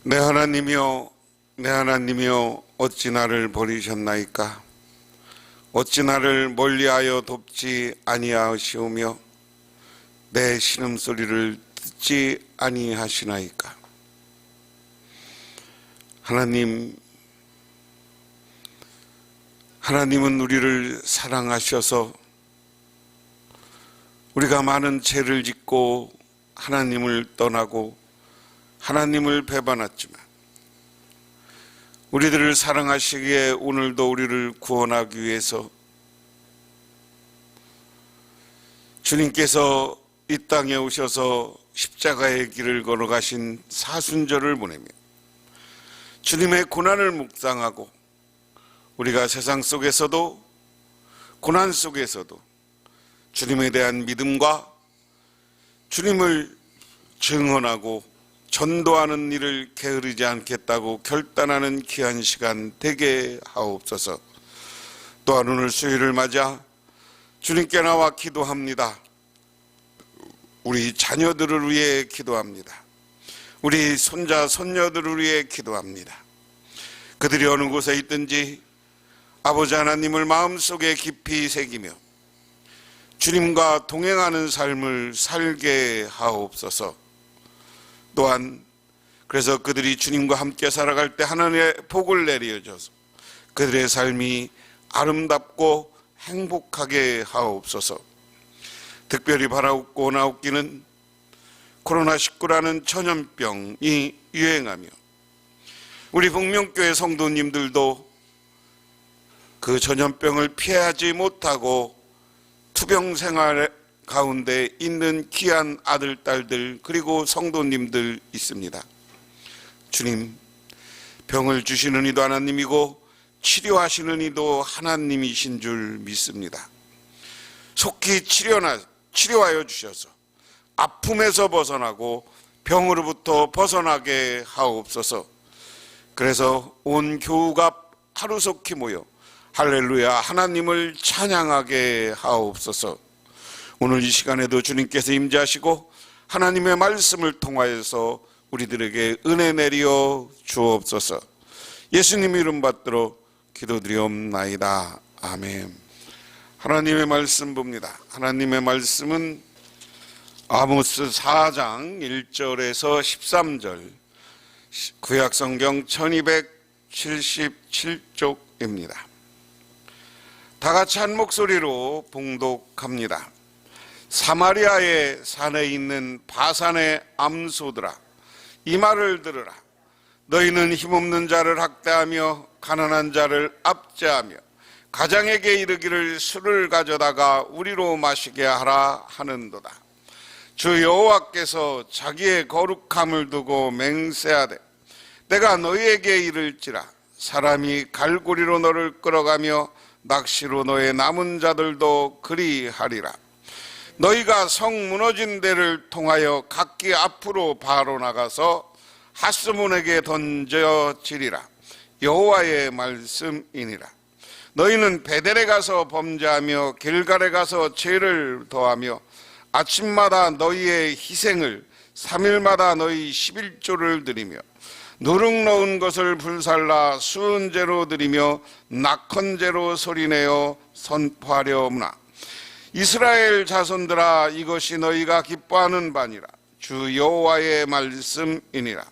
내 하나님이여, 내 하나님이여, 어찌 나를 버리셨나이까? 어찌 나를 멀리하여 돕지 아니하시오며 내 신음소리를 듣지 아니하시나이까? 하나님은 우리를 사랑하셔서 우리가 많은 죄를 짓고 하나님을 떠나고 하나님을 배반했지만 우리들을 사랑하시기에 오늘도 우리를 구원하기 위해서 주님께서 이 땅에 오셔서 십자가의 길을 걸어가신 사순절을 보내며 주님의 고난을 묵상하고 우리가 세상 속에서도 고난 속에서도 주님에 대한 믿음과 주님을 증언하고 전도하는 일을 게으르지 않겠다고 결단하는 귀한 시간 되게 하옵소서. 또한 오늘 수요일을 맞아 주님께 나와 기도합니다. 우리 자녀들을 위해 기도합니다. 우리 손자 손녀들을 위해 기도합니다. 그들이 어느 곳에 있든지 아버지 하나님을 마음속에 깊이 새기며 주님과 동행하는 삶을 살게 하옵소서. 또한 그래서 그들이 주님과 함께 살아갈 때 하나님의 복을 내려줘서 그들의 삶이 아름답고 행복하게 하옵소서. 특별히 바라옵고 나옵기는 코로나19라는 전염병이 유행하며 우리 복명교회 성도님들도 그 전염병을 피하지 못하고 투병 생활 가운데 있는 귀한 아들, 딸들 그리고 성도님들 있습니다. 주님, 병을 주시는 이도 하나님이고 치료하시는 이도 하나님이신 줄 믿습니다. 속히 치료하여 주셔서 아픔에서 벗어나고 병으로부터 벗어나게 하옵소서. 그래서 온 교우가 하루속히 모여 할렐루야 하나님을 찬양하게 하옵소서. 오늘 이 시간에도 주님께서 임재하시고 하나님의 말씀을 통하여서 우리들에게 은혜 내려 주옵소서. 예수님 이름 받들어 기도드리옵나이다. 아멘. 하나님의 말씀 봅니다. 하나님의 말씀은 아모스 4장 1절에서 13절 구약성경 1277쪽입니다. 다 같이 한 목소리로 봉독합니다. 사마리아의 산에 있는 바산의 암소들아, 이 말을 들으라. 너희는 힘없는 자를 학대하며 가난한 자를 압제하며 가장에게 이르기를 술을 가져다가 우리로 마시게 하라 하는도다. 주 여호와께서 자기의 거룩함을 두고 맹세하되 내가 너희에게 이를지라. 사람이 갈고리로 너를 끌어가며 낚시로 너의 남은 자들도 그리하리라. 너희가 성 무너진 데를 통하여 각기 앞으로 바로 나가서 하스몬에게 던져지리라. 여호와의 말씀이니라. 너희는 베델에 가서 범죄하며 길갈에 가서 죄를 더하며 아침마다 너희의 희생을 3일마다 너희 11조를 드리며 누룩 넣은 것을 불살라 수은제로 드리며 낙헌제로 소리내어 선포하려무나. 이스라엘 자손들아, 이것이 너희가 기뻐하는 바니라. 주 여호와의 말씀이니라.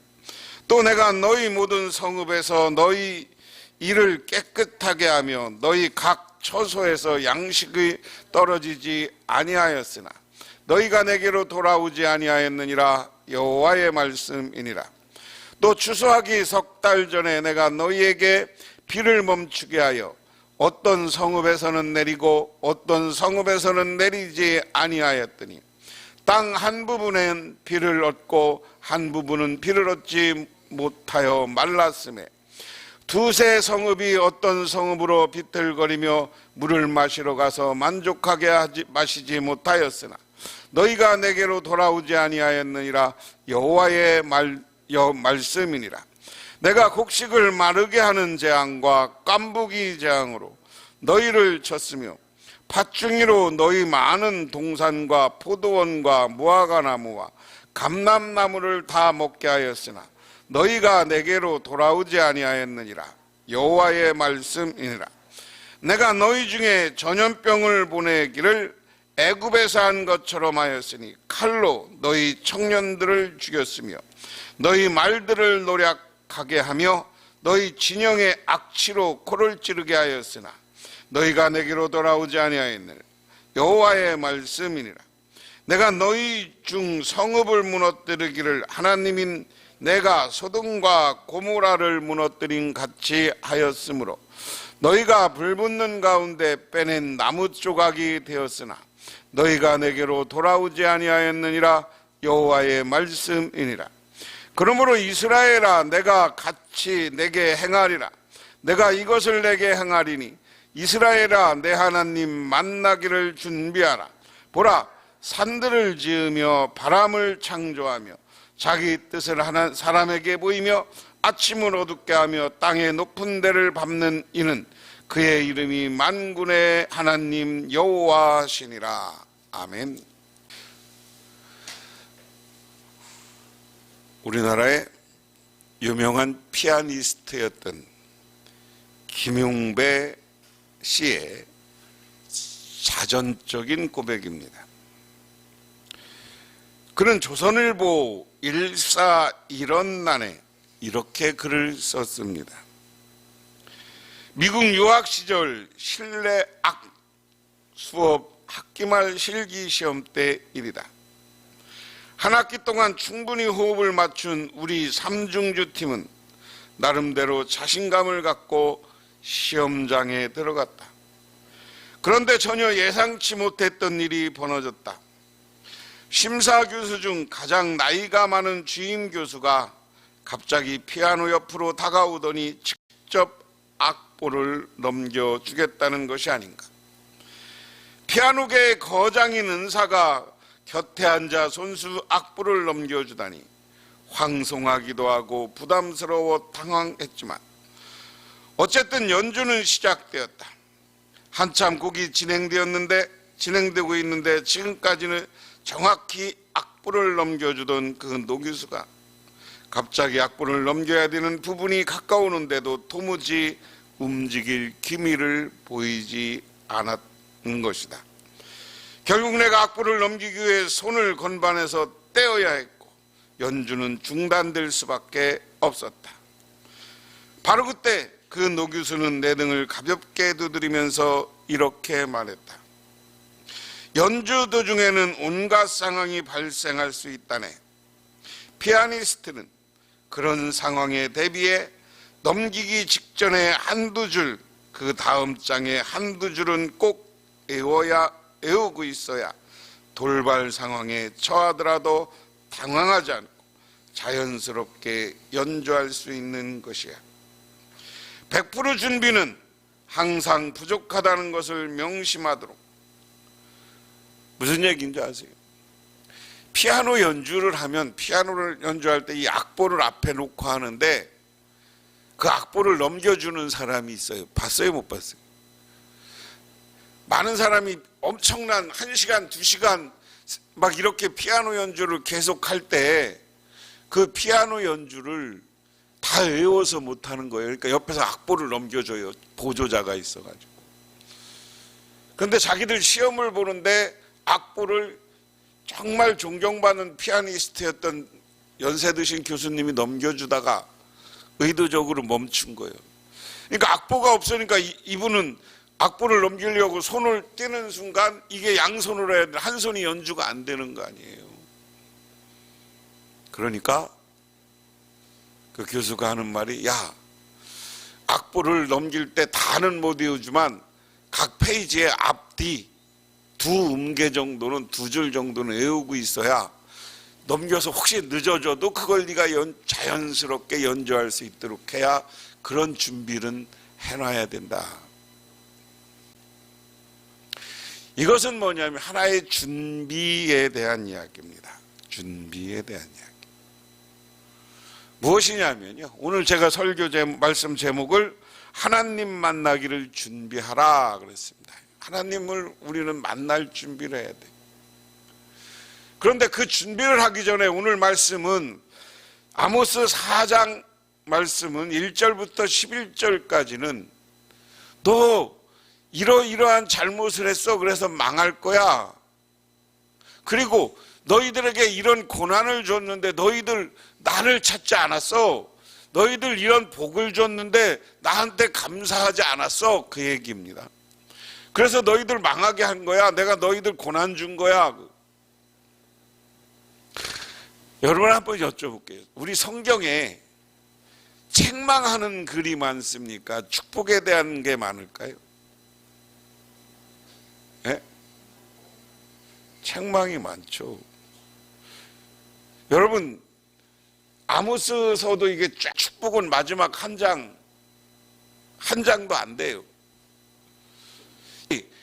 또 내가 너희 모든 성읍에서 너희 일을 깨끗하게 하며 너희 각 처소에서 양식이 떨어지지 아니하였으나 너희가 내게로 돌아오지 아니하였느니라. 여호와의 말씀이니라. 또 추수하기 석 달 전에 내가 너희에게 비를 멈추게 하여 어떤 성읍에서는 내리고 어떤 성읍에서는 내리지 아니하였더니 땅 한 부분엔 비를 얻고 한 부분은 비를 얻지 못하여 말랐음에 두세 성읍이 어떤 성읍으로 비틀거리며 물을 마시러 가서 만족하게 마시지 못하였으나 너희가 내게로 돌아오지 아니하였느니라. 여호와의 말씀이니라. 내가 곡식을 마르게 하는 재앙과 깐부기 재앙으로 너희를 쳤으며 팥중이로 너희 많은 동산과 포도원과 무화과나무와 감람나무를 다 먹게 하였으나 너희가 내게로 돌아오지 아니하였느니라. 여호와의 말씀이니라. 내가 너희 중에 전염병을 보내기를 애굽에서 한 것처럼 하였으니 칼로 너희 청년들을 죽였으며 너희 말들을 노략하게 하며 너희 진영의 악취로 코를 찌르게 하였으나 너희가 내게로 돌아오지 아니하였느니라. 여호와의 말씀이니라. 내가 너희 중 성읍을 무너뜨리기를 하나님인 내가 소돔과 고모라를 무너뜨린 같이 하였으므로 너희가 불붙는 가운데 빼낸 나무 조각이 되었으나 너희가 내게로 돌아오지 아니하였느니라. 여호와의 말씀이니라. 그러므로 이스라엘아, 내가 같이 내게 행하리라. 내가 이것을 내게 행하리니 이스라엘아, 내 하나님 만나기를 준비하라. 보라, 산들을 지으며 바람을 창조하며 자기 뜻을 하는 사람에게 보이며 아침을 어둡게 하며 땅의 높은 데를 밟는 이는 그의 이름이 만군의 하나님 여호와시니라. 아멘. 우리나라의 유명한 피아니스트였던 김용배 씨의 자전적인 고백입니다. 그는 조선일보 14일원란에 이렇게 글을 썼습니다. 미국 유학 시절 실내 악 수업 학기말 실기 시험 때 일이다. 한 학기 동안 충분히 호흡을 맞춘 우리 삼중주 팀은 나름대로 자신감을 갖고 시험장에 들어갔다. 그런데 전혀 예상치 못했던 일이 벌어졌다. 심사 교수 중 가장 나이가 많은 주임 교수가 갑자기 피아노 옆으로 다가오더니 직접 악보를 넘겨주겠다는 것이 아닌가. 피아노계의 거장인 은사가 곁에 앉아 손수 악보를 넘겨주다니 황송하기도 하고 부담스러워 당황했지만 어쨌든 연주는 시작되었다. 한참 곡이 진행되고 있는데 지금까지는 정확히 악보를 넘겨주던 그 노교수가 갑자기 악보를 넘겨야 되는 부분이 가까우는데도 도무지 움직일 기미를 보이지 않았는 것이다. 결국 내가 악보를 넘기기 위해 손을 건반에서 떼어야 했고 연주는 중단될 수밖에 없었다. 바로 그때 그 노교수는 내 등을 가볍게 두드리면서 이렇게 말했다. 연주 도중에는 온갖 상황이 발생할 수 있다네. 피아니스트는 그런 상황에 대비해 넘기기 직전에 한두 줄, 그 다음 장에 한두 줄은 꼭 외우고 있어야 돌발 상황에 처하더라도 당황하지 않고 자연스럽게 연주할 수 있는 것이야. 100% 준비는 항상 부족하다는 것을 명심하도록. 무슨 얘기인지 아세요? 피아노 연주를 하면 피아노를 연주할 때 이 악보를 앞에 놓고 하는데 그 악보를 넘겨주는 사람이 있어요. 봤어요? 못 봤어요? 많은 사람이 엄청난 1시간, 2시간 막 이렇게 피아노 연주를 계속 할 때 그 피아노 연주를 다 외워서 못하는 거예요. 그러니까 옆에서 악보를 넘겨줘요. 보조자가 있어가지고. 그런데 자기들 시험을 보는데 악보를 정말 존경받는 피아니스트였던 연세 드신 교수님이 넘겨주다가 의도적으로 멈춘 거예요. 그러니까 악보가 없으니까 이분은 악보를 넘기려고 손을 떼는 순간 이게 양손으로 해야 돼. 한 손이 연주가 안 되는 거 아니에요. 그러니까 그 교수가 하는 말이, 야, 악보를 넘길 때 다는 못 외우지만 각 페이지의 앞뒤 두 음계 정도는, 두 줄 정도는 외우고 있어야 넘겨서 혹시 늦어져도 그걸 네가 자연스럽게 연주할 수 있도록 해야 그런 준비는 해놔야 된다. 이것은 뭐냐면 하나의 준비에 대한 이야기입니다. 준비에 대한 이야기. 무엇이냐면요, 오늘 제가 설교 말씀 제목을 하나님 만나기를 준비하라 그랬습니다. 하나님을 우리는 만날 준비를 해야 돼. 그런데 그 준비를 하기 전에 오늘 말씀은 아모스 4장 말씀은 1절부터 11절까지는 너 이러이러한 잘못을 했어, 그래서 망할 거야. 그리고 너희들에게 이런 고난을 줬는데 너희들 나를 찾지 않았어. 너희들 이런 복을 줬는데 나한테 감사하지 않았어. 그 얘기입니다. 그래서 너희들 망하게 한 거야. 내가 너희들 고난 준 거야. 여러분 한번 여쭤볼게요. 우리 성경에 책망하는 글이 많습니까? 축복에 대한 게 많을까요? 네? 책망이 많죠. 여러분, 아모스서도 이게 쫙 축복은 마지막 한 장도 안 돼요.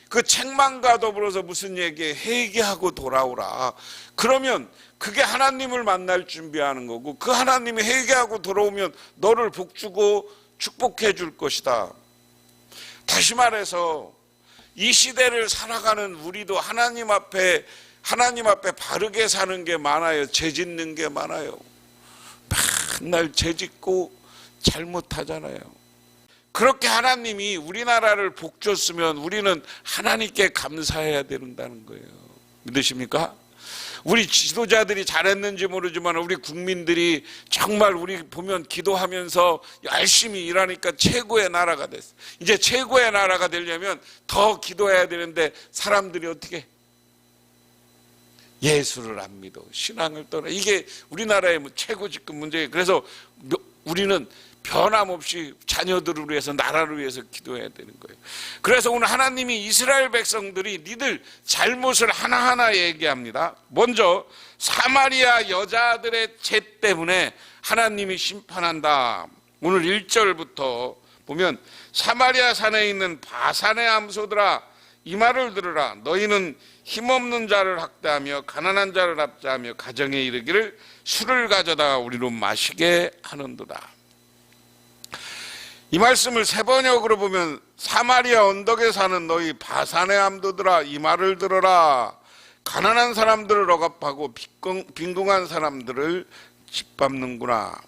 그 책망과 더불어서 무슨 얘기에 회개하고 돌아오라. 그러면 그게 하나님을 만날 준비하는 거고, 그 하나님이 회개하고 돌아오면 너를 복주고 축복해 줄 것이다. 다시 말해서 이 시대를 살아가는 우리도 하나님 앞에 바르게 사는 게 많아요. 죄 짓는 게 많아요. 맨날 죄 짓고 잘못하잖아요. 그렇게 하나님이 우리나라를 복 줬으면 우리는 하나님께 감사해야 된다는 거예요. 믿으십니까? 우리 지도자들이 잘했는지 모르지만 우리 국민들이 정말 우리 보면 기도하면서 열심히 일하니까 최고의 나라가 됐어. 이제 최고의 나라가 되려면 더 기도해야 되는데 사람들이 어떻게? 예수를 안 믿어. 신앙을 떠나. 이게 우리나라의 최고 지금 문제예요. 그래서 우리는 변함없이 자녀들을 위해서, 나라를 위해서 기도해야 되는 거예요. 그래서 오늘 하나님이 이스라엘 백성들이 니들 잘못을 하나하나 얘기합니다. 먼저 사마리아 여자들의 죄 때문에 하나님이 심판한다. 오늘 1절부터 보면 사마리아 산에 있는 바산의 암소들아 이 말을 들으라. 너희는 힘없는 자를 학대하며 가난한 자를 압제하며 가정에 이르기를 술을 가져다 우리로 마시게 하는도다. 이 말씀을 세 번역으로 보면 사마리아 언덕에 사는 너희 바산의 암도들아 이 말을 들어라. 가난한 사람들을 억압하고 빈궁한 사람들을 짓밟는구나.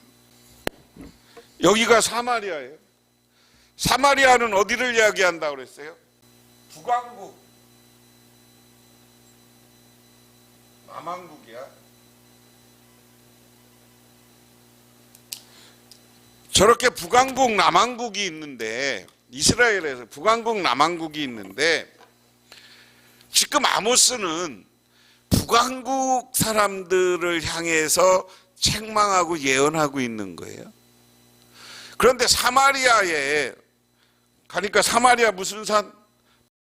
여기가 사마리아예요. 사마리아는 어디를 이야기한다고 그랬어요? 북왕국, 남왕국이야. 저렇게 북왕국, 남왕국이 있는데, 이스라엘에서 북왕국, 남왕국이 있는데, 지금 아모스는 북왕국 사람들을 향해서 책망하고 예언하고 있는 거예요. 그런데 사마리아에 가니까 사마리아 무슨 산?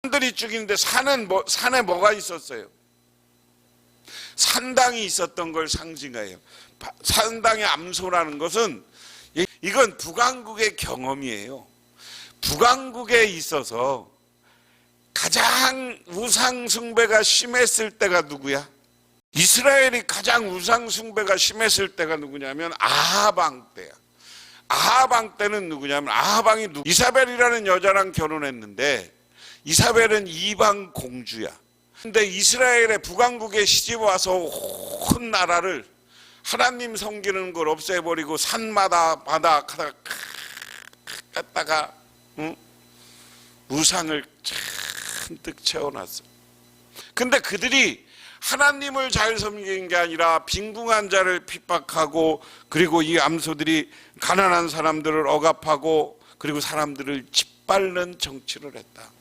산들이 쭉 있는데 산에 뭐가 있었어요? 산당이 있었던 걸 상징해요. 산당의 암소라는 것은 이건 북왕국의 경험이에요. 북왕국에 있어서 가장 우상 숭배가 심했을 때가 누구야? 이스라엘이 가장 우상 숭배가 심했을 때가 누구냐면 아합 왕 때야. 아합 왕 때는 누구냐면 아합 왕이 이사벨이라는 여자랑 결혼했는데 이사벨은 이방 공주야. 근데 이스라엘의 북왕국에 시집 와서 온 나라를 하나님 섬기는 걸 없애버리고 산마다 바다 갔다가 우상을 잔뜩 채워놨어. 근데 그들이 하나님을 잘 섬기는 게 아니라 빈궁한 자를 핍박하고, 그리고 이 암소들이 가난한 사람들을 억압하고, 그리고 사람들을 짓밟는 정치를 했다.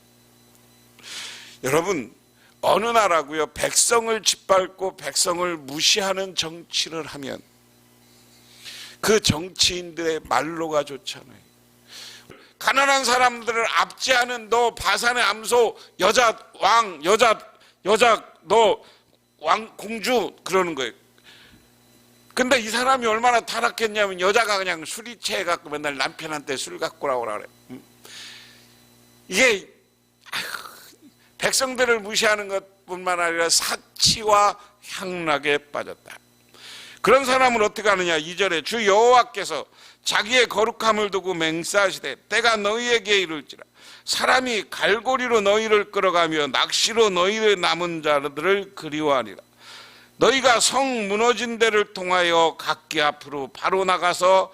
여러분, 어느 나라고요? 백성을 짓밟고 백성을 무시하는 정치를 하면 그 정치인들의 말로가 좋잖아요. 가난한 사람들을 압제하는 너 바산의 암소 여자 왕, 여자 너 왕 공주 그러는 거예요. 근데 이 사람이 얼마나 타락했냐면 여자가 그냥 술이 취해갖고 맨날 남편한테 술 갖고 오라고 그래. 이게 백성들을 무시하는 것뿐만 아니라 사치와 향락에 빠졌다. 그런 사람은 어떻게 하느냐? 2절에 주 여호와께서 자기의 거룩함을 두고 맹세하시되 때가 너희에게 이를지라. 사람이 갈고리로 너희를 끌어가며 낚시로 너희의 남은 자들을 그리워하리라. 너희가 성 무너진 데를 통하여 각기 앞으로 바로 나가서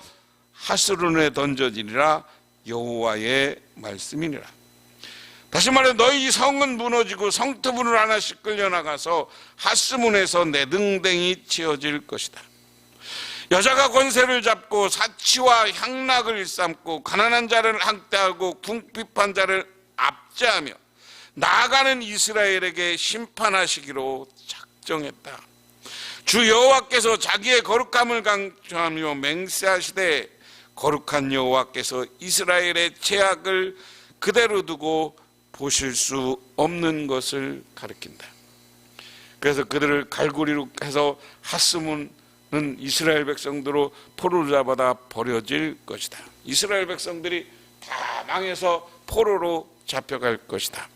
하스론에 던져지리라. 여호와의 말씀이니라. 다시 말해 너희 성은 무너지고 성터분을 하나씩 끌려나가서 하스문에서 내등댕이 치어질 것이다. 여자가 권세를 잡고 사치와 향락을 일삼고 가난한 자를 학대하고 궁핍한 자를 압제하며 나아가는 이스라엘에게 심판하시기로 작정했다. 주 여호와께서 자기의 거룩함을 강조하며 맹세하시되 거룩한 여호와께서 이스라엘의 죄악을 그대로 두고 보실 수 없는 것을 가리킨다. 그래서 그들을 갈고리로 해서 하스문은 이스라엘 백성들로 포로로 잡아다 버려질 것이다. 이스라엘 백성들이 다 망해서 포로로 잡혀갈 것이다.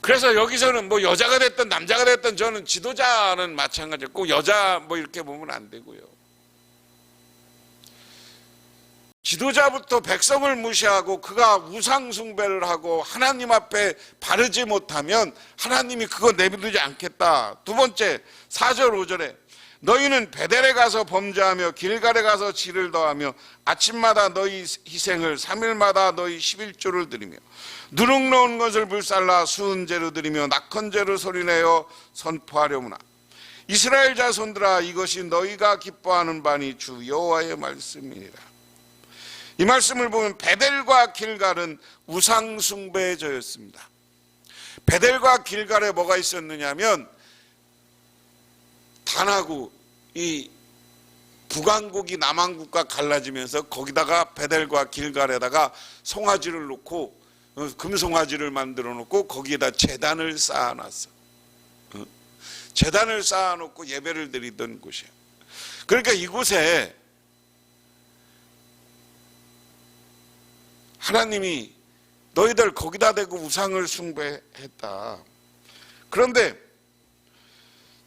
그래서 여기서는 뭐 여자가 됐든 남자가 됐든 저는 지도자는 마찬가지고 꼭 여자 뭐 이렇게 보면 안 되고요. 지도자부터 백성을 무시하고 그가 우상 숭배를 하고 하나님 앞에 바르지 못하면 하나님이 그거 내비두지 않겠다. 두 번째 4절 5절에 너희는 베델에 가서 범죄하며 길갈에 가서 질을 더하며 아침마다 너희 희생을 3일마다 너희 11조를 드리며 누룩 넣은 것을 불살라 수은제로 드리며 낙헌제로 소리내어 선포하려무나. 이스라엘 자손들아 이것이 너희가 기뻐하는 바니 주 여호와의 말씀이니라. 이 말씀을 보면 베델과 길갈은 우상 숭배의 저였습니다. 베델과 길갈에 뭐가 있었느냐면 단하고 이 북왕국이 남왕국과 갈라지면서 거기다가 베델과 길갈에다가 송아지를 놓고 금송아지를 만들어 놓고 거기에다 제단을 쌓아놨어. 제단을 쌓아놓고 예배를 드리던 곳이야. 그러니까 이곳에 하나님이 너희들 거기다 대고 우상을 숭배했다. 그런데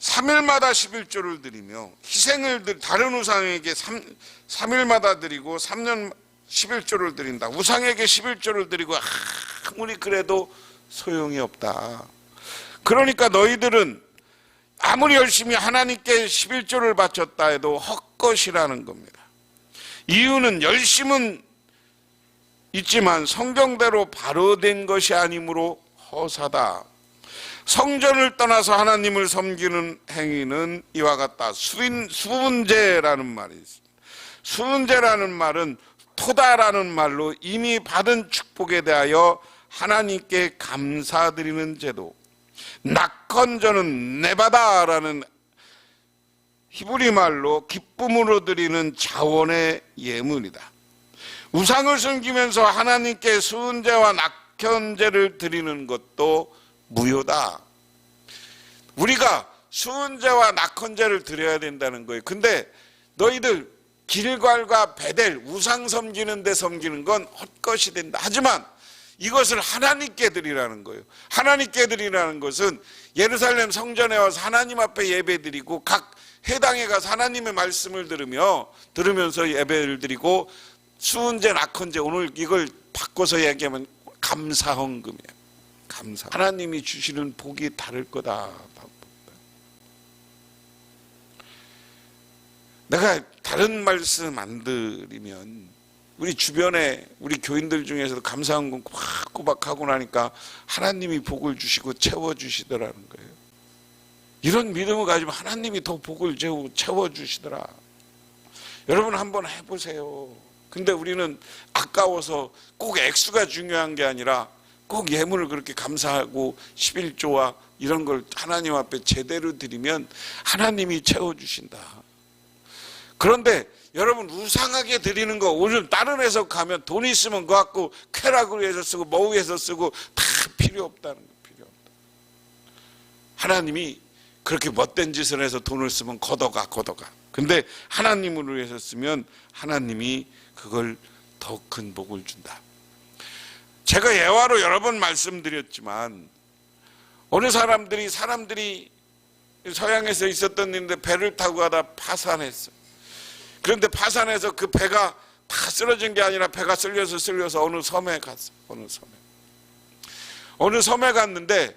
3일마다 11조를 드리며 희생을 다른 우상에게 3일마다 드리고 3년 11조를 드린다. 우상에게 11조를 드리고 아무리 그래도 소용이 없다. 그러니까 너희들은 아무리 열심히 하나님께 11조를 바쳤다 해도 헛것이라는 겁니다. 이유는 열심은 있지만 성경대로 바로 된 것이 아니므로 허사다. 성전을 떠나서 하나님을 섬기는 행위는 이와 같다. 수은제라는 말이 있습니다. 수은제라는 말은 토다라는 말로 이미 받은 축복에 대하여 하나님께 감사드리는 제도. 낙헌제는 네바다라는 히브리 말로 기쁨으로 드리는 자원의 예물이다. 우상을 섬기면서 하나님께 수은제와 낙헌제를 드리는 것도 무효다. 우리가 수은제와 낙헌제를 드려야 된다는 거예요. 근데 너희들 길갈과 베델 우상 섬기는 데 섬기는 건 헛것이 된다. 하지만 이것을 하나님께 드리라는 거예요. 하나님께 드리라는 것은 예루살렘 성전에 와서 하나님 앞에 예배 드리고 각 해당에 가서 하나님의 말씀을 들으면서 예배를 드리고 수은제, 낙헌제, 오늘 이걸 바꿔서 얘기하면 감사헌금이에요. 감사. 하나님이 주시는 복이 다를 거다. 내가 다른 말씀 안 드리면 우리 주변에 우리 교인들 중에서도 감사헌금 꼬박꼬박 하고 나니까 하나님이 복을 주시고 채워주시더라는 거예요. 이런 믿음을 가지면 하나님이 더 복을 채워주시더라. 여러분 한번 해보세요. 근데 우리는 아까워서 꼭 액수가 중요한 게 아니라 꼭 예물을 그렇게 감사하고 11조와 이런 걸 하나님 앞에 제대로 드리면 하나님이 채워주신다. 그런데 여러분 우상하게 드리는 거 오늘 다른 해석하면 돈 있으면 그거 갖고 쾌락을 위해서 쓰고 뭐 위해서 쓰고 다 필요 없다는 거. 필요 없다. 하나님이 그렇게 못된 짓을 해서 돈을 쓰면 걷어가. 근데 하나님을 위해서 쓰면 하나님이 그걸 더 큰 복을 준다. 제가 예화로 여러 번 말씀드렸지만 어느 사람들이 서양에서 있었던 일인데 배를 타고 가다 파산했어. 그런데 파산해서 그 배가 다 쓰러진 게 아니라 배가 쓸려서 어느 섬에 갔어. 어느 섬에 갔는데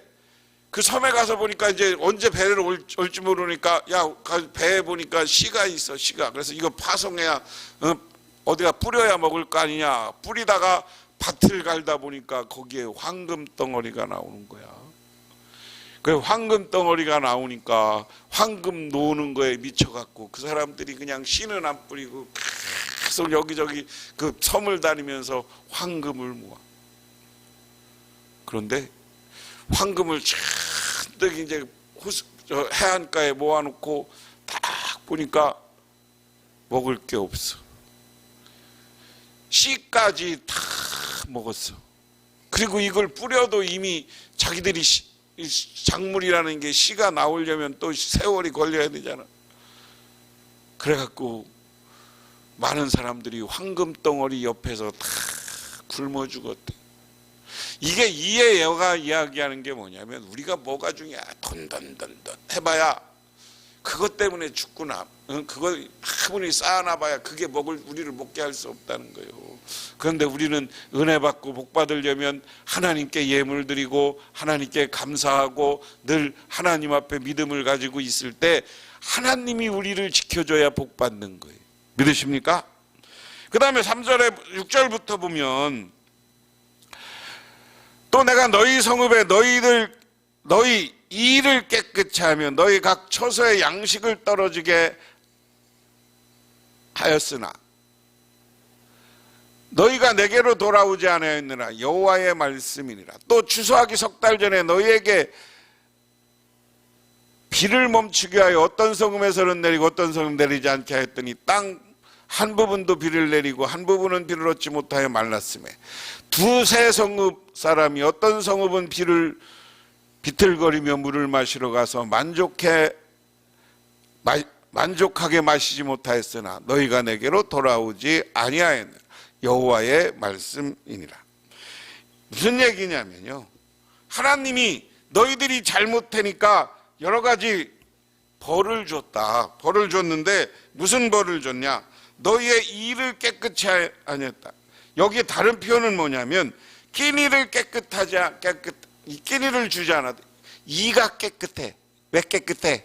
그 섬에 가서 보니까 이제 언제 배를 올지 모르니까 야 배에 보니까 씨가 있어, 씨가. 그래서 이거 파송해야 어디가 뿌려야 먹을 거 아니냐. 뿌리다가 밭을 갈다 보니까 거기에 황금 덩어리가 나오는 거야. 그 황금 덩어리가 나오니까 황금 노는 거에 미쳐갖고 그 사람들이 그냥 씨는 안 뿌리고 계속 여기저기 그 섬을 다니면서 황금을 모아. 그런데 황금을 잔뜩 이제 해안가에 모아놓고 딱 보니까 먹을 게 없어. 씨까지 다 먹었어. 그리고 이걸 뿌려도 이미 자기들이 작물이라는 게 씨가 나오려면 또 세월이 걸려야 되잖아. 그래갖고 많은 사람들이 황금 덩어리 옆에서 다 굶어 죽었대. 이게 이해여가 이야기하는 게 뭐냐면 우리가 뭐가 중요해. 돈 해봐야 그것 때문에 죽구나. 그거 아무리 쌓아놔봐야 그게 우리를 먹게 할 수 없다는 거예요. 그런데 우리는 은혜 받고 복 받으려면 하나님께 예물 드리고 하나님께 감사하고 늘 하나님 앞에 믿음을 가지고 있을 때 하나님이 우리를 지켜줘야 복 받는 거예요. 믿으십니까? 그 다음에 3절에 6절부터 보면 또 내가 너희 성읍에 너희 이를 깨끗이 하며 너희 각 처소에 양식을 떨어지게 하였으나 너희가 내게로 돌아오지 아니하였느라 여호와의 말씀이니라. 또 추수하기 석 달 전에 너희에게 비를 멈추게 하여 어떤 성읍에서는 내리고 어떤 성읍 내리지 않게 하였더니 땅 한 부분도 비를 내리고 한 부분은 비를 얻지 못하여 말랐으며 두세 성읍 사람이 어떤 성읍은 비틀거리며 물을 마시러 가서 만족하게 마시지 못하였으나 너희가 내게로 돌아오지 아니하였느라 여호와의 말씀이니라. 무슨 얘기냐면요, 하나님이 너희들이 잘못하니까 여러 가지 벌을 줬다. 벌을 줬는데 무슨 벌을 줬냐? 너희의 이를 깨끗이 아니었다. 여기 다른 표현은 뭐냐면 끼니를 끼니를 주지 않아도 이가 깨끗해. 왜 깨끗해?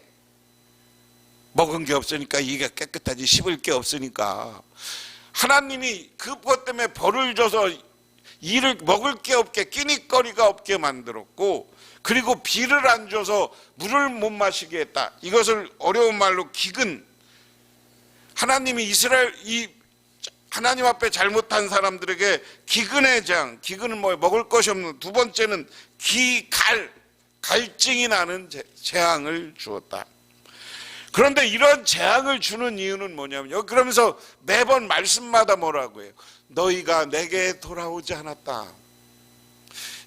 먹은 게 없으니까 이가 깨끗하지. 씹을 게 없으니까. 하나님이 그것 때문에 벌을 줘서 이를 먹을 게 없게 끼니거리가 없게 만들었고, 그리고 비를 안 줘서 물을 못 마시게 했다. 이것을 어려운 말로 기근. 하나님이 하나님 앞에 잘못한 사람들에게 기근의 장, 기근은 뭐예요? 먹을 것이 없는. 두 번째는 갈증이 나는 재앙을 주었다. 그런데 이런 재앙을 주는 이유는 뭐냐면요, 그러면서 매번 말씀마다 뭐라고 해요? 너희가 내게 돌아오지 않았다.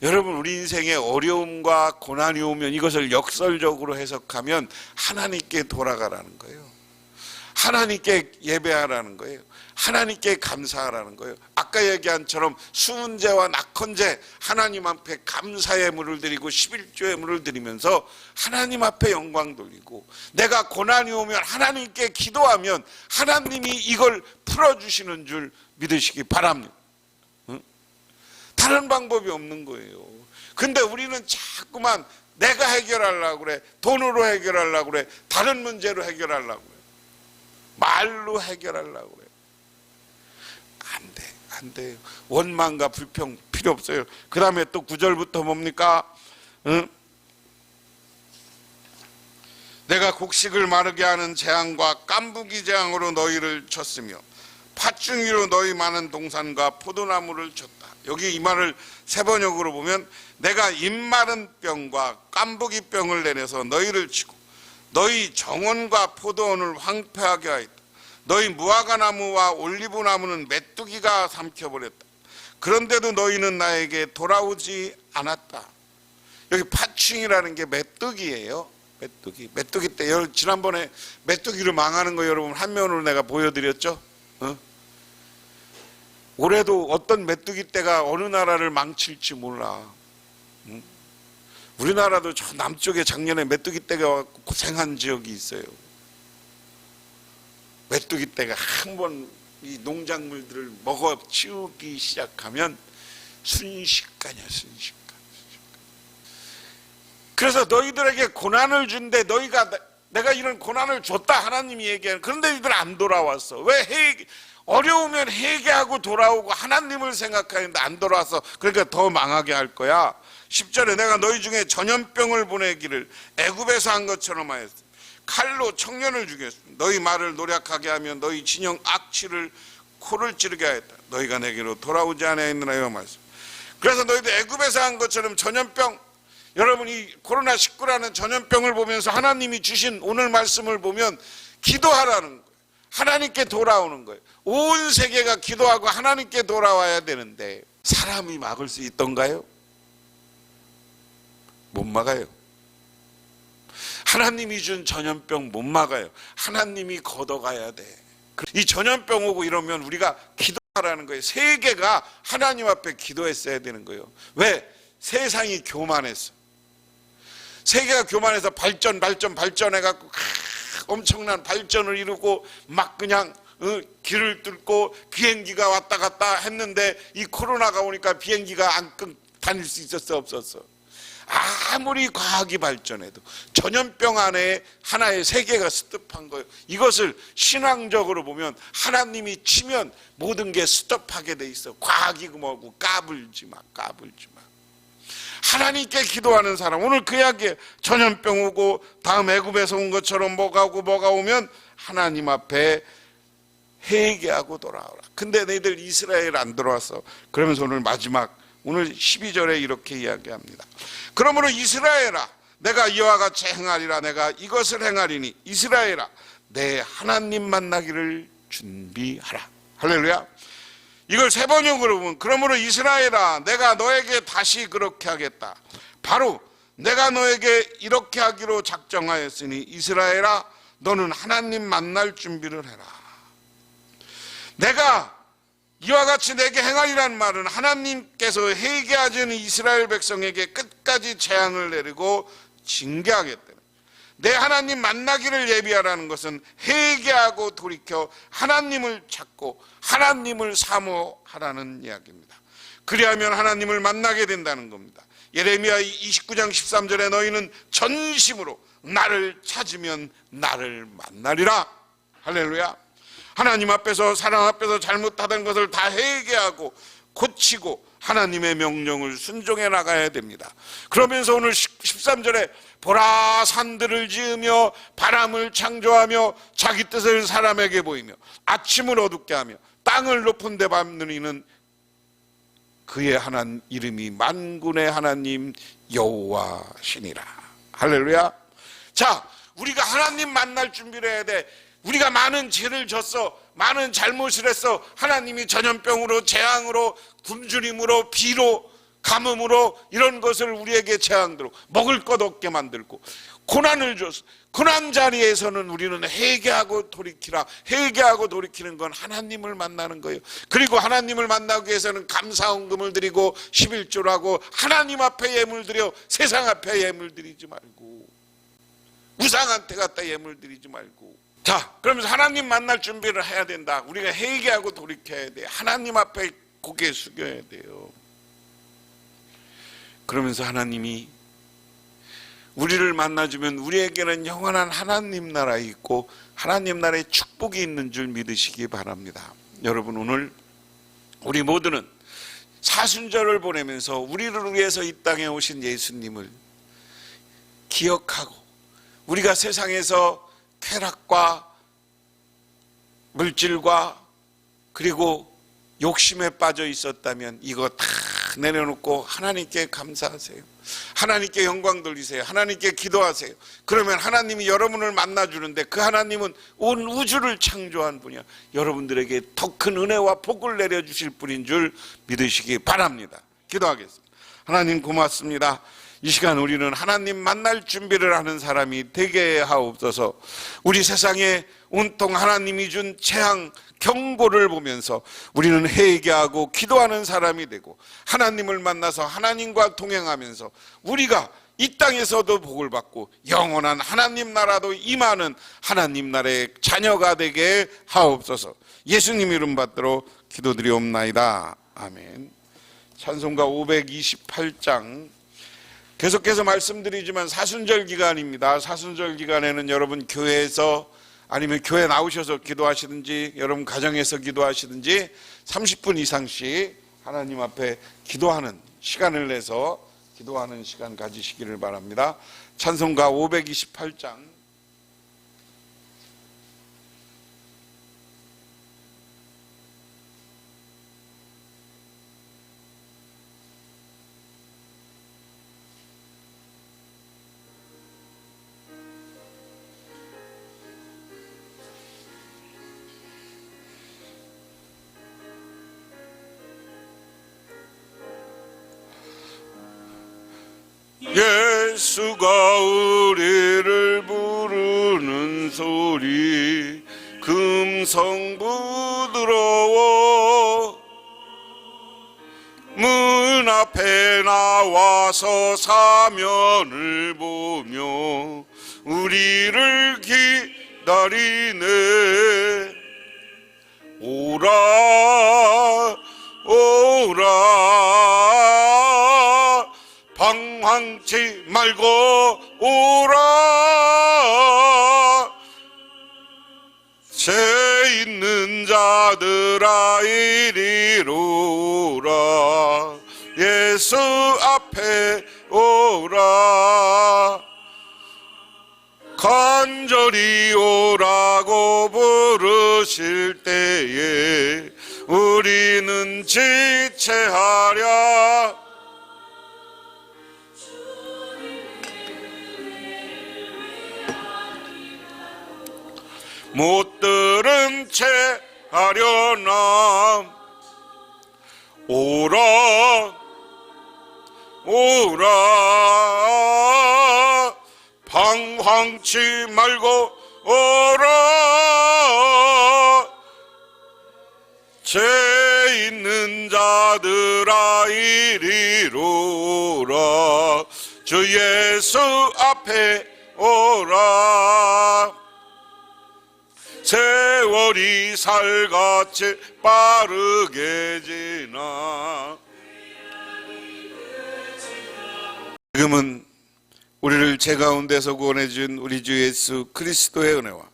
여러분, 우리 인생에 어려움과 고난이 오면 이것을 역설적으로 해석하면 하나님께 돌아가라는 거예요. 하나님께 예배하라는 거예요. 하나님께 감사하라는 거예요. 아까 얘기한 처럼 수은제와 낙헌제, 하나님 앞에 감사의 물을 드리고 11조의 물을 드리면서 하나님 앞에 영광 돌리고, 내가 고난이 오면 하나님께 기도하면 하나님이 이걸 풀어주시는 줄 믿으시기 바랍니다. 다른 방법이 없는 거예요. 근데 우리는 자꾸만 내가 해결하려고 그래. 돈으로 해결하려고 그래. 다른 문제로 해결하려고 그래. 말로 해결하려고 그래. 안 돼요. 원망과 불평 필요 없어요. 그 다음에 또 9절부터 뭡니까? 내가 곡식을 마르게 하는 재앙과 깐부기 재앙으로 너희를 쳤으며 팥중이로 너희 많은 동산과 포도나무를 쳤다. 여기 이 말을 세번역으로 보면 내가 입마른 병과 깐부기 병을 내려서 너희를 치고 너희 정원과 포도원을 황폐하게 하였다. 너희 무화과나무와 올리브나무는 메뚜기가 삼켜버렸다. 그런데도 너희는 나에게 돌아오지 않았다. 여기 파충이라는 게 메뚜기예요. 메뚜기 때 지난번에 메뚜기로 망하는 거 여러분 한면으로 내가 보여드렸죠. 올해도 어떤 메뚜기 떼가 어느 나라를 망칠지 몰라. 우리나라도 저 남쪽에 작년에 메뚜기 떼가 고생한 지역이 있어요. 메뚜기 떼가 한번 이 농작물들을 먹어 치우기 시작하면 순식간이야, 순식간. 그래서 너희들에게 고난을 준대. 내가 이런 고난을 줬다 하나님이 얘기하는. 그런데 너희들 안 돌아왔어. 왜 어려우면 회개하고 돌아오고 하나님을 생각하는데 안 돌아와서 그러니까 더 망하게 할 거야. 10절에 내가 너희 중에 전염병을 보내기를 애굽에서 한 것처럼 하였어. 칼로 청년을 죽였어. 너희 말을 노력하게 하면 너희 진영 악취를 코를 찌르게 하였다. 너희가 내게로 돌아오지 아니하였느냐 이 말씀. 그래서 너희들 애굽에서 한 것처럼 전염병, 여러분 이 코로나19라는 전염병을 보면서 하나님이 주신 오늘 말씀을 보면 기도하라는 거예요. 하나님께 돌아오는 거예요. 온 세계가 기도하고 하나님께 돌아와야 되는데 사람이 막을 수 있던가요? 못 막아요. 하나님이 준 전염병 못 막아요. 하나님이 걷어가야 돼. 이 전염병 오고 이러면 우리가 기도하라는 거예요. 세계가 하나님 앞에 기도했어야 되는 거예요. 왜? 세상이 교만했어. 세계가 교만해서 발전해갖고 엄청난 발전을 이루고 막 그냥 길을 뚫고 비행기가 왔다 갔다 했는데 이 코로나가 오니까 비행기가 안 다닐 수 있었어 없었어? 아무리 과학이 발전해도 전염병 안에 하나의 세계가 스톱한 거예요. 이것을 신앙적으로 보면 하나님이 치면 모든 게 스톱하게 돼 있어. 과학이 뭐고 까불지 마. 하나님께 기도하는 사람, 오늘 그 이야기에 전염병 오고 다음 애굽에서 온 것처럼 뭐가 오면 하나님 앞에 회개하고 돌아오라. 근데 너희들 이스라엘 안 돌아왔어. 그러면서 오늘 마지막 오늘 12절에 이렇게 이야기합니다. 그러므로 이스라엘아 내가 이와 같이 행하리라. 내가 이것을 행하리니 이스라엘아 내 하나님 만나기를 준비하라. 할렐루야. 이걸 세 번역으로 보면 그러므로 이스라엘아 내가 너에게 다시 그렇게 하겠다. 바로 내가 너에게 이렇게 하기로 작정하였으니 이스라엘아 너는 하나님 만날 준비를 해라. 내가 이와 같이 내게 행하리란 말은 하나님께서 회개하지 않은 이스라엘 백성에게 끝까지 재앙을 내리고 징계하겠다. 내 하나님 만나기를 예비하라는 것은 회개하고 돌이켜 하나님을 찾고 하나님을 사모하라는 이야기입니다. 그리하면 하나님을 만나게 된다는 겁니다. 예레미야 29장 13절에 너희는 전심으로 나를 찾으면 나를 만나리라. 할렐루야. 하나님 앞에서 사랑 앞에서 잘못하던 것을 다 회개하고 고치고 하나님의 명령을 순종해 나가야 됩니다. 그러면서 오늘 13절에 보라 산들을 지으며 바람을 창조하며 자기 뜻을 사람에게 보이며 아침을 어둡게 하며 땅을 높은 데 밟는 이는 그의 하나님 이름이 만군의 하나님 여호와시니라. 할렐루야. 자, 우리가 하나님 만날 준비를 해야 돼. 우리가 많은 죄를 졌어. 많은 잘못을 했어. 하나님이 전염병으로 재앙으로 굶주림으로 비로 가뭄으로 이런 것을 우리에게 재앙들고 먹을 것 없게 만들고 고난을 줬어. 고난 자리에서는 우리는 회개하고 돌이키라. 회개하고 돌이키는 건 하나님을 만나는 거예요. 그리고 하나님을 만나기 위해서는 감사헌금을 드리고 11조를 하고 하나님 앞에 예물 드려 세상 앞에 예물 드리지 말고 우상한테 갖다 예물 드리지 말고. 자, 그러면서 하나님 만날 준비를 해야 된다. 우리가 회개하고 돌이켜야 돼. 하나님 앞에 고개 숙여야 돼요. 그러면서 하나님이 우리를 만나주면 우리에게는 영원한 하나님 나라에 있고 하나님 나라에 축복이 있는 줄 믿으시기 바랍니다. 여러분, 오늘 우리 모두는 사순절을 보내면서 우리를 위해서 이 땅에 오신 예수님을 기억하고 우리가 세상에서 쾌락과 물질과 그리고 욕심에 빠져 있었다면 이거 다 내려놓고 하나님께 감사하세요. 하나님께 영광 돌리세요. 하나님께 기도하세요. 그러면 하나님이 여러분을 만나주는데 그 하나님은 온 우주를 창조한 분이야. 여러분들에게 더 큰 은혜와 복을 내려주실 분인 줄 믿으시기 바랍니다. 기도하겠습니다. 하나님 고맙습니다. 이 시간 우리는 하나님 만날 준비를 하는 사람이 되게 하옵소서. 우리 세상에 온통 하나님이 준 재앙 경고를 보면서 우리는 회개하고 기도하는 사람이 되고 하나님을 만나서 하나님과 동행하면서 우리가 이 땅에서도 복을 받고 영원한 하나님 나라도 임하는 하나님 나라의 자녀가 되게 하옵소서. 예수님 이름 받들어 기도드리옵나이다. 아멘. 찬송가 528장 계속해서 말씀드리지만 사순절 기간입니다. 사순절 기간에는 여러분 교회에서 아니면 교회 나오셔서 기도하시든지 여러분 가정에서 기도하시든지 30분 이상씩 하나님 앞에 기도하는 시간을 내서 기도하는 시간 가지시기를 바랍니다. 찬송가 528장 예수가 우리를 부르는 소리 금성 부드러워 문 앞에 나와서 사면을 보며 우리를 기다리네. 오라 오라 방황치 말고 오라. 죄 있는 자들아 이리로 오라. 예수 앞에 오라. 간절히 오라고 부르실 때에 우리는 지체하랴. 못 들은 채 하려나. 오라 오라 방황치 말고 오라. 죄 있는 자들아 이리로 오라. 주 예수 앞에 오라. 세월이 살같이 빠르게 지나. 지금은 우리를 죄 가운데서 구원해 준 우리 주 예수 그리스도의 은혜와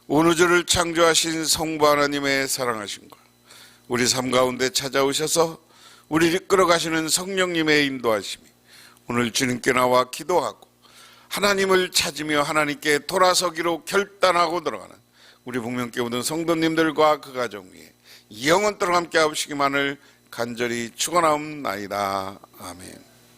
온 우주를 창조하신 성부 하나님의 사랑하심과 우리 삶 가운데 찾아오셔서 우리를 이끌어가시는 성령님의 인도하심이 오늘 주님께 나와 기도하고 하나님을 찾으며 하나님께 돌아서기로 결단하고 들어가는 우리 복명교회 모든 성도님들과 그 가정 위에 영원토록 함께 하시기만을 간절히 축원하옵나이다. 아멘.